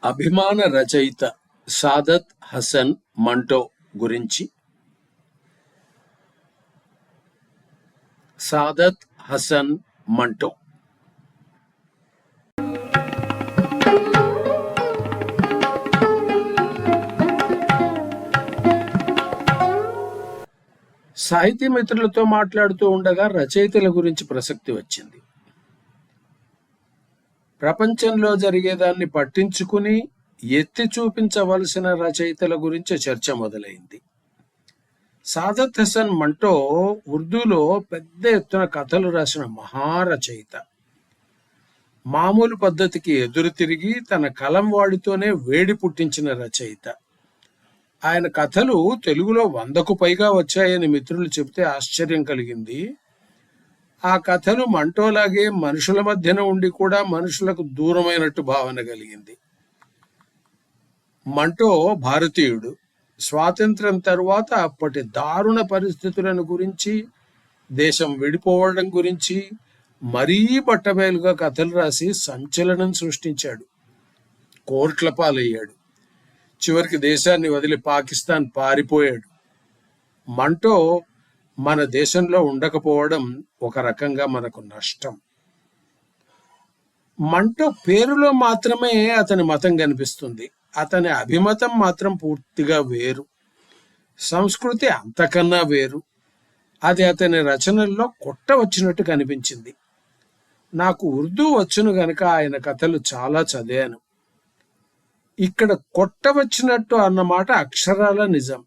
అభిమాన రచయిత సాదత్ హసన్ మంటో గురించి. సాదత్ హసన్ మంటో సాహితీ మిత్రులతో మాట్లాడుతూ ఉండగా రచయితల గురించి ప్రసక్తి వచ్చింది. ప్రపంచంలో జరిగేదాన్ని పట్టించుకుని ఎత్తి చూపించవలసిన రచయితల గురించి చర్చ మొదలైంది. సాదత్ హసన్ మంటో ఉర్దూలో పెద్ద ఎత్తున కథలు రాసిన మహారచయిత. మామూలు పద్ధతికి ఎదురు తిరిగి తన కలం వాడితోనే వేడి పుట్టించిన రచయిత. ఆయన కథలు తెలుగులో 100కు పైగా వచ్చాయని మిత్రులు చెబితే ఆశ్చర్యం కలిగింది. ఆ కథలు మంటోలాగే మనుషుల మధ్యన ఉండి కూడా మనుషులకు దూరమైనట్టు భావన కలిగింది. మంటో భారతీయుడు. స్వాతంత్ర్యం తరువాత అప్పటి దారుణ పరిస్థితులను గురించి, దేశం విడిపోవడం గురించి మరీ బట్టబయలుగా కథలు రాసి సంచలనం సృష్టించాడు. కోర్టుల పాలయ్యాడు. చివరికి దేశాన్ని వదిలి పాకిస్తాన్ పారిపోయాడు. మంటో మన దేశంలో ఉండకపోవడం ఒక రకంగా మనకు నష్టం. మంటో పేరులో మాత్రమే అతని మతం కనిపిస్తుంది. అతని అభిమతం మాత్రం పూర్తిగా వేరు. సంస్కృతి అంతకన్నా వేరు. అది అతని రచనల్లో కొట్టవచ్చినట్టు కనిపించింది. నాకు ఉర్దూ వచ్చును గనక ఆయన కథలు చాలా చదివాను. ఇక్కడ కొట్టవచ్చినట్టు అన్నమాట అక్షరాల నిజం.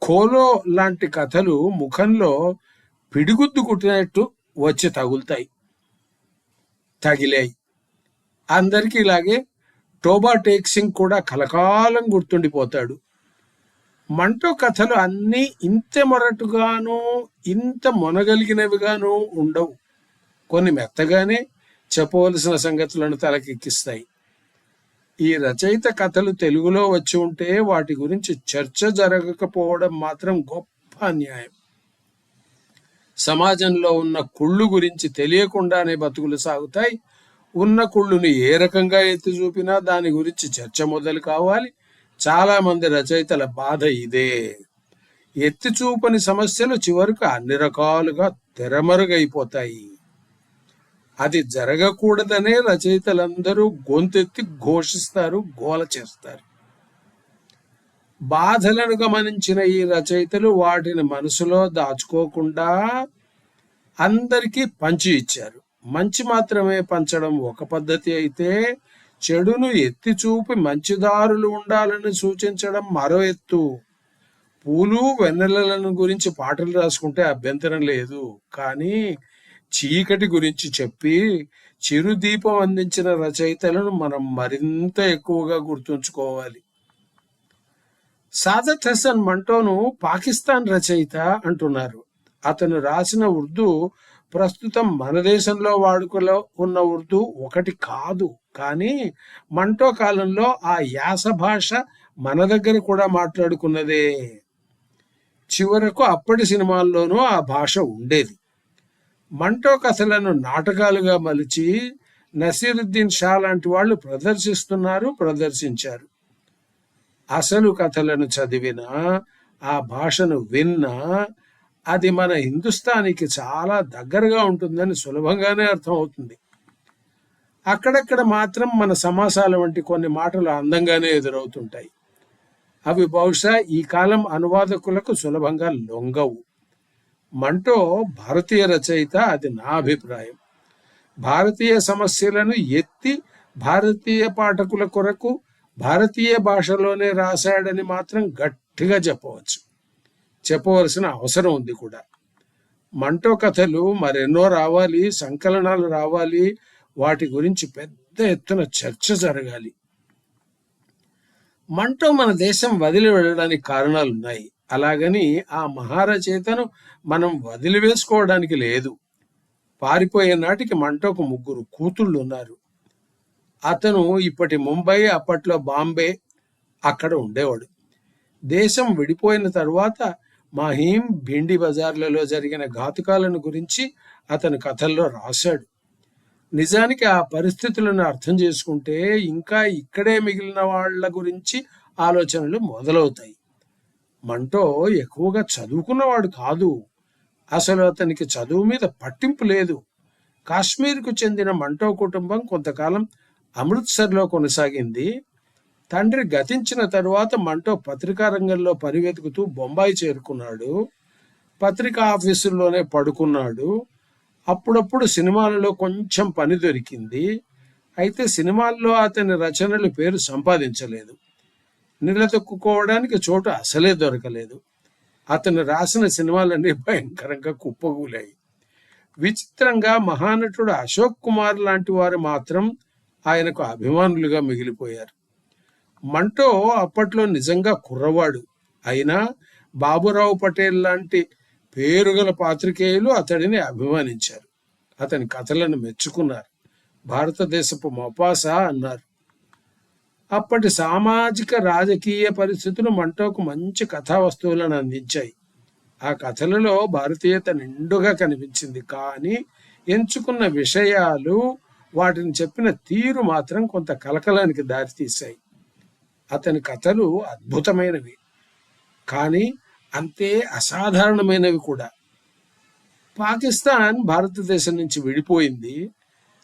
ఖోలో లాంటి కథలు ముఖంలో పిడిగుద్దు కుట్టినట్టు వచ్చి తగిలాయి. అందరికీ ఇలాగే టోబా టేక్ సింగ్ కూడా కలకాలం గుర్తుండిపోతాడు. మంటో కథలు అన్నీ ఇంత మొరటుగాను ఇంత మొనగలిగినవిగాను ఉండవు. కొన్ని మెత్తగానే చెప్పవలసిన సంగతులను తలకెక్కిస్తాయి. ఈ రచయిత కథలు తెలుగులో వచ్చి ఉంటే వాటి గురించి చర్చ జరగకపోవడం మాత్రం గొప్ప అన్యాయం. సమాజంలో ఉన్న కుళ్ళు గురించి తెలియకుండానే బతుకులు సాగుతాయి. ఉన్న కుళ్ళుని ఏ రకంగా ఎత్తి చూపినా దాని గురించి చర్చ మొదలు కావాలి. చాలా మంది రచయితల బాధ ఇదే. ఎత్తి చూపని సమస్యలు చివరకు అన్ని రకాలుగా తెరమరుగైపోతాయి. అది జరగకూడదనే రచయితలందరూ గొంతెత్తి ఘోషిస్తారు, గోల చేస్తారు. బాధలను గమనించిన ఈ రచయితలు వాటిని మనసులో దాచుకోకుండా అందరికీ పంచి ఇచ్చారు. మంచి మాత్రమే పంచడం ఒక పద్ధతి అయితే, చెడును ఎత్తి చూపి మంచిదారులు ఉండాలని సూచించడం మరో ఎత్తు. పూలు వెన్నెలలను గురించి పాటలు రాసుకుంటే అభ్యంతరం లేదు, కానీ చీకటి గురించి చెప్పి చిరుదీపం అందించిన రచయితలను మనం మరింత ఎక్కువగా గుర్తుంచుకోవాలి. సాదత్ హసన్ మంటోను పాకిస్తాన్ రచయిత అంటున్నారు. అతను రాసిన ఉర్దూ ప్రస్తుతం మన దేశంలో వాడుకలో ఉన్న ఉర్దూ ఒకటి కాదు. కానీ మంటో కాలంలో ఆ యాస భాష మన దగ్గర కూడా మాట్లాడుకున్నదే. చివరకు అప్పటి సినిమాల్లోనూ ఆ భాష ఉండేది. మంటో కథలను నాటకాలుగా మలిచి నసీరుద్దీన్ షా లాంటి వాళ్ళు ప్రదర్శించారు. అసలు కథలను చదివినా, ఆ భాషను విన్నా అది మన హిందుస్థానీకి చాలా దగ్గరగా ఉంటుందని సులభంగానే అర్థమవుతుంది. అక్కడక్కడ మాత్రం మన సమాసాల వంటి కొన్ని మాటలు అందంగానే ఎదురవుతుంటాయి. అవి బహుశా ఈ కాలం అనువాదకులకు సులభంగా లొంగవు. మంటో భారతీయ రచయిత, అది నా అభిప్రాయం. భారతీయ సమస్యలను ఎత్తి భారతీయ పాఠకుల కొరకు భారతీయ భాషలోనే రాశాడని మాత్రం గట్టిగా చెప్పవలసిన అవసరం ఉంది కూడా. మంటో కథలు మరెన్నో రావాలి, సంకలనాలు రావాలి. వాటి గురించి పెద్ద ఎత్తున చర్చ జరగాలి. మంటో మన దేశం వదిలి వెళ్ళడానికి కారణాలున్నాయి. అలాగని ఆ మహారచయితను మనం వదిలివేసుకోవడానికి లేదు. పారిపోయే నాటికి మంటోకు 3 కూతుళ్ళు ఉన్నారు. అతను ఇప్పటి ముంబై, అప్పట్లో బాంబే అక్కడ ఉండేవాడు. దేశం విడిపోయిన తరువాత మాహీం, భిండి బజార్లలో జరిగిన ఘాతుకాలను గురించి అతను కథల్లో రాశాడు. నిజానికి ఆ పరిస్థితులను అర్థం చేసుకుంటే ఇంకా ఇక్కడే మిగిలిన వాళ్ళ గురించి ఆలోచనలు మొదలవుతాయి. మంటో ఎక్కువగా చదువుకున్నవాడు కాదు. అసలు అతనికి చదువు మీద పట్టింపు లేదు. కాశ్మీర్కు చెందిన మంటో కుటుంబం కొంతకాలం అమృత్సర్లో కొనసాగింది. తండ్రి గతించిన తరువాత మంటో పత్రికా రంగంలో పరివెతుకుతూ బొంబాయి చేరుకున్నాడు. పత్రికా ఆఫీసుల్లోనే పడుకున్నాడు. అప్పుడప్పుడు సినిమాలలో కొంచెం పని దొరికింది. అయితే సినిమాల్లో అతని రచనలు పేరు సంపాదించలేదు. నిలదొక్కుకోవడానికి చోటు అసలే దొరకలేదు. అతను రాసిన సినిమాలన్నీ భయంకరంగా కుప్పగూలాయి. విచిత్రంగా మహానటుడు అశోక్ కుమార్ లాంటి వారు మాత్రం ఆయనకు అభిమానులుగా మిగిలిపోయారు. మంటో అప్పట్లో నిజంగా కుర్రవాడు. అయినా బాబురావు పటేల్ లాంటి పేరుగల పాత్రికేయులు అతడిని అభిమానించారు. అతని కథలను మెచ్చుకున్నారు. భారతదేశపు మొపాసా అన్నారు. అప్పటి సామాజిక రాజకీయ పరిస్థితులు మంటోకు మంచి కథా వస్తువులను అందించాయి. ఆ కథలలో భారతీయత నిండుగా కనిపించింది. కానీ ఎంచుకున్న విషయాలు, వాటిని చెప్పిన తీరు మాత్రం కొంత కలకలానికి దారితీశాయి. అతని కథలు అద్భుతమైనవి, కానీ అంతే అసాధారణమైనవి కూడా. పాకిస్తాన్ భారతదేశం నుంచి విడిపోయింది.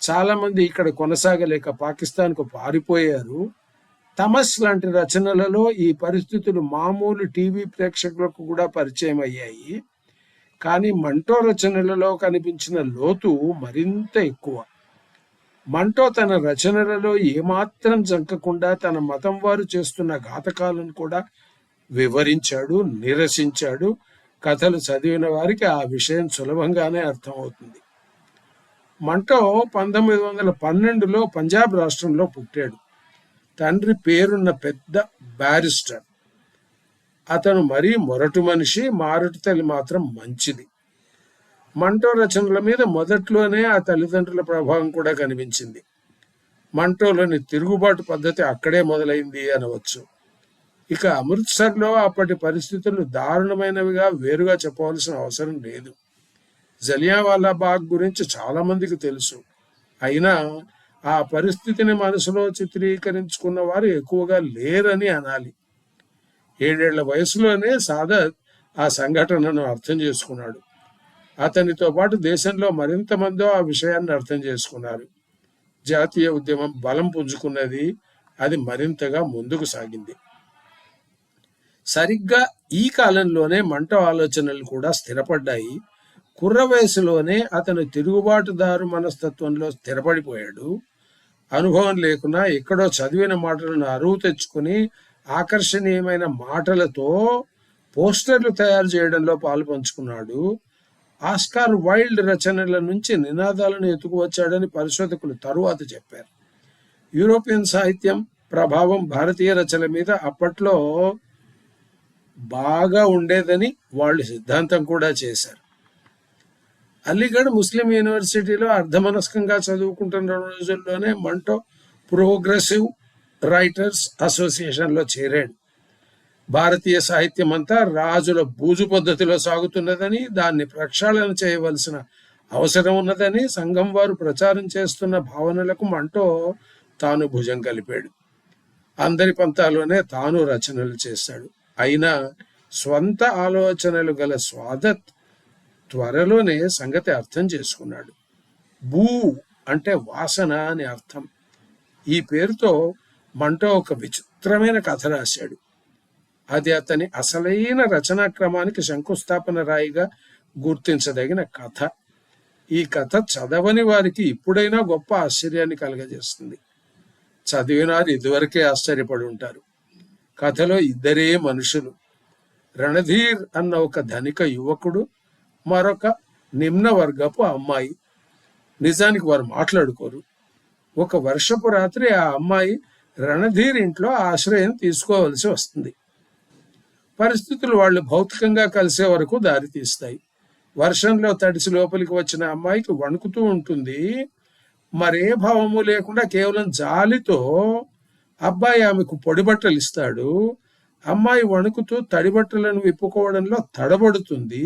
చాలామంది ఇక్కడ కొనసాగలేక పాకిస్తాన్కు పారిపోయారు. తమస్ లాంటి రచనలలో ఈ పరిస్థితులు మామూలు టీవీ ప్రేక్షకులకు కూడా పరిచయం అయ్యాయి. కానీ మంటో రచనలలో కనిపించిన లోతు మరింత ఎక్కువ. మంటో తన రచనలలో ఏమాత్రం జంకకుండా తన మతం వారు చేస్తున్న ఘాతకాలను కూడా వివరించాడు, నిరసించాడు. కథలు చదివిన వారికి ఆ విషయం సులభంగానే అర్థమవుతుంది. మంటో 1912లో పంజాబ్ రాష్ట్రంలో పుట్టాడు. తండ్రి పేరున్న పెద్ద బ్యారిస్టర్. అతను మరీ మొరటు మనిషి, మారటి తల్లి మాత్రం మంచిది. మంటో రచనల మీద మొదట్లోనే ఆ తల్లిదండ్రుల ప్రభావం కూడా కనిపించింది. మంటోలోని తిరుగుబాటు పద్ధతి అక్కడే మొదలైంది అనవచ్చు. ఇక అమృత్సర్లో అప్పటి పరిస్థితులు దారుణమైనవిగా వేరుగా చెప్పవలసిన అవసరం లేదు. జలియావాలా బాగ్ గురించి చాలా మందికి తెలుసు. అయినా ఆ పరిస్థితిని మనసులో చిత్రీకరించుకున్న వారు ఎక్కువగా లేరని అనాలి. 7 ఏళ్ల వయసులోనే సాదత్ ఆ సంఘటనను అర్థం చేసుకున్నాడు. అతనితో పాటు దేశంలో మరింత మందో ఆ విషయాన్ని అర్థం చేసుకున్నారు. జాతీయ ఉద్యమం బలం పుంజుకున్నది. అది మరింతగా ముందుకు సాగింది. సరిగ్గా ఈ కాలంలోనే మంటో ఆలోచనలు కూడా స్థిరపడ్డాయి. కుర్ర వయసులోనే అతను తిరుగుబాటుదారు మనస్తత్వంలో స్థిరపడిపోయాడు. అనుభవం లేకున్నా ఎక్కడో చదివిన మాటలను అరువు తెచ్చుకుని ఆకర్షణీయమైన మాటలతో పోస్టర్లు తయారు చేయడంలో పాలు పంచుకున్నాడు. ఆస్కార్ వైల్డ్ రచనల నుంచి నినాదాలను ఎత్తుకువచ్చాడని పరిశోధకులు తరువాత చెప్పారు. యూరోపియన్ సాహిత్యం ప్రభావం భారతీయ రచనల మీద అప్పట్లో బాగా ఉండేదని వాళ్ళు సిద్ధాంతం కూడా చేశారు. అలీగఢ్ ముస్లిం యూనివర్సిటీలో అర్ధమనస్కంగా చదువుకుంటున్న రోజుల్లోనే మంటో ప్రోగ్రెసివ్ రైటర్స్ అసోసియేషన్లో చేరాడు. భారతీయ సాహిత్యం అంతా రాజుల బూజు పద్ధతిలో సాగుతున్నదని, దాన్ని ప్రక్షాళన చేయవలసిన అవసరం ఉన్నదని సంఘం వారు ప్రచారం చేస్తున్న భావనలకు మంటో తాను భుజం కలిపాడు. అందరి పంతాలోనే తాను రచనలు చేశాడు. అయినా స్వంత ఆలోచనలు గల సాదత్ త్వరలోనే సంగతి అర్థం చేసుకున్నాడు. బూ అంటే వాసన అని అర్థం. ఈ పేరుతో మంటో ఒక విచిత్రమైన కథ రాశాడు. అది అతని అసలైన రచనా క్రమానికి శంకుస్థాపన రాయిగా గుర్తించదగిన కథ. ఈ కథ చదవని వారికి ఇప్పుడైనా గొప్ప ఆశ్చర్యాన్ని కలగజేస్తుంది. చదివిన వారు ఇదివరకే ఆశ్చర్యపడి ఉంటారు. కథలో ఇద్దరే మనుషులు. రణధీర్ అన్న ఒక ధనిక యువకుడు, మరొక నిమ్న వర్గపు అమ్మాయి. నిజానికి వారు మాట్లాడుకోరు. ఒక వర్షపు రాత్రి ఆ అమ్మాయి రణధీర్ ఇంట్లో ఆశ్రయం తీసుకోవలసి వస్తుంది. పరిస్థితులు వాళ్ళు భౌతికంగా కలిసే వరకు దారితీస్తాయి. వర్షంలో తడిసి లోపలికి వచ్చిన అమ్మాయికి వణుకుతూ ఉంటుంది. మరే భావము లేకుండా కేవలం జాలితో అబ్బాయి ఆమెకు పొడిబట్టలు ఇస్తాడు. అమ్మాయి వణుకుతూ తడిబట్టలను విప్పుకోవడంలో తడబడుతుంది.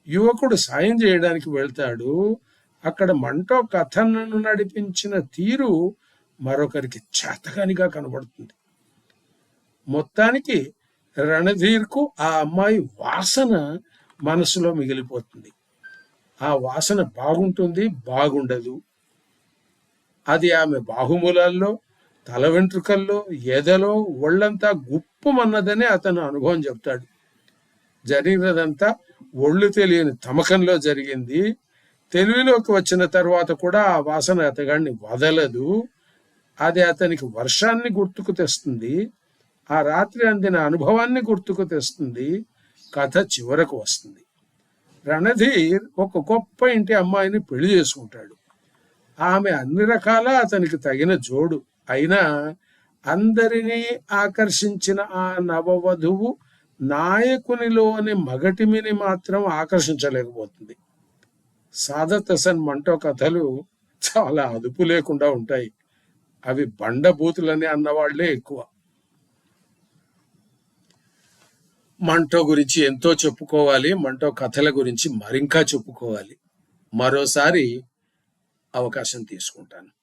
యువకుడు సాయం చేయడానికి వెళ్తాడు. అక్కడ మంటో కథను నడిపించిన తీరు మరొకరికి చేతకానిగా కనబడుతుంది. మొత్తానికి రణధీర్కు ఆ అమ్మాయి వాసన మనసులో మిగిలిపోతుంది. ఆ వాసన బాగుంటుంది, బాగుండదు. అది ఆమె బాహుమూలాల్లో, తల వెంట్రుకల్లో, ఎదలో, ఒళ్ళంతా గుప్పుమన్నదని అతను అనుభవం చెప్తాడు. జరిగినదంతా ఒళ్ళు తెలియని తమకంలో జరిగింది. తెలివిలోకి వచ్చిన తర్వాత కూడా ఆ వాసన అతగాడిని వదలదు. అది అతనికి వర్షాన్ని గుర్తుకు తెస్తుంది. ఆ రాత్రి అందిన అనుభవాన్ని గుర్తుకు తెస్తుంది. కథ చివరకు వస్తుంది. రణధీర్ ఒక గొప్ప ఇంటి అమ్మాయిని పెళ్లి చేసుకుంటాడు. ఆమె అన్ని రకాల అతనికి తగిన జోడు. అయినా అందరినీ ఆకర్షించిన ఆ నవవధువు నాయకునిలోని మగటిమిని మాత్రం ఆకర్షించలేకపోతుంది. సాదత్ హసన్ మంటో కథలు చాలా అదుపు లేకుండా ఉంటాయి. అవి బండబూతులని అన్నవాళ్లే ఎక్కువ. మంటో గురించి ఎంతో చెప్పుకోవాలి. మంటో కథల గురించి మరింకా చెప్పుకోవాలి. మరోసారి అవకాశం తీసుకుంటాను.